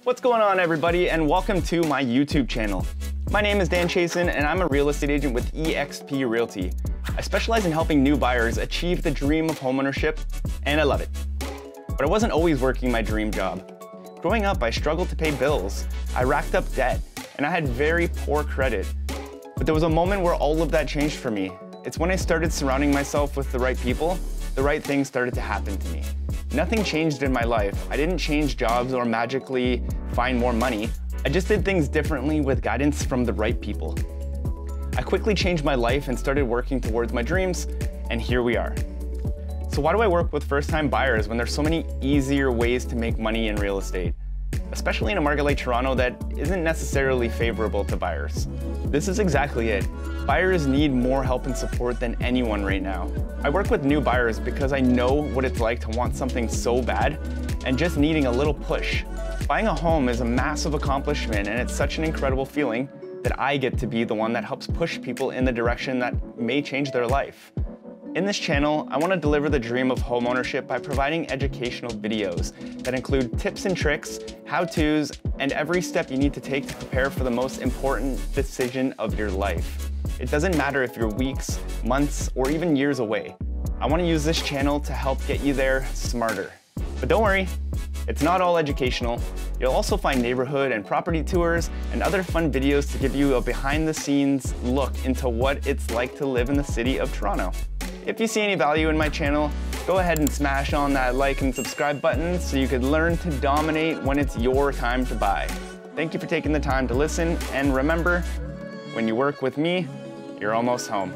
What's going on, everybody, and welcome to my YouTube channel. My name is Dan Chiasson, and I'm a real estate agent with eXp Realty. I specialize in helping new buyers achieve the dream of homeownership, and I love it. But I wasn't always working my dream job. Growing up, I struggled to pay bills. I racked up debt, and I had very poor credit. But there was a moment where all of that changed for me. It's when I started surrounding myself with the right people, the right things started to happen to me. Nothing changed in my life. I didn't change jobs or magically find more money. I just did things differently with guidance from the right people. I quickly changed my life and started working towards my dreams, and here we are. So why do I work with first-time buyers when there's so many easier ways to make money in real estate? Especially in a market like Toronto that isn't necessarily favorable to buyers. This is exactly it. Buyers need more help and support than anyone right now. I work with new buyers because I know what it's like to want something so bad and just needing a little push. Buying a home is a massive accomplishment, and it's such an incredible feeling that I get to be the one that helps push people in the direction that may change their life. In this channel, I want to deliver the dream of homeownership by providing educational videos that include tips and tricks, how-tos, and every step you need to take to prepare for the most important decision of your life. It doesn't matter if you're weeks, months, or even years away. I want to use this channel to help get you there smarter. But don't worry, it's not all educational. You'll also find neighborhood and property tours and other fun videos to give you a behind-the-scenes look into what it's like to live in the city of Toronto. If you see any value in my channel, go ahead and smash on that like and subscribe button so you can learn to dominate when it's your time to buy. Thank you for taking the time to listen, and remember, when you work with me, you're almost home.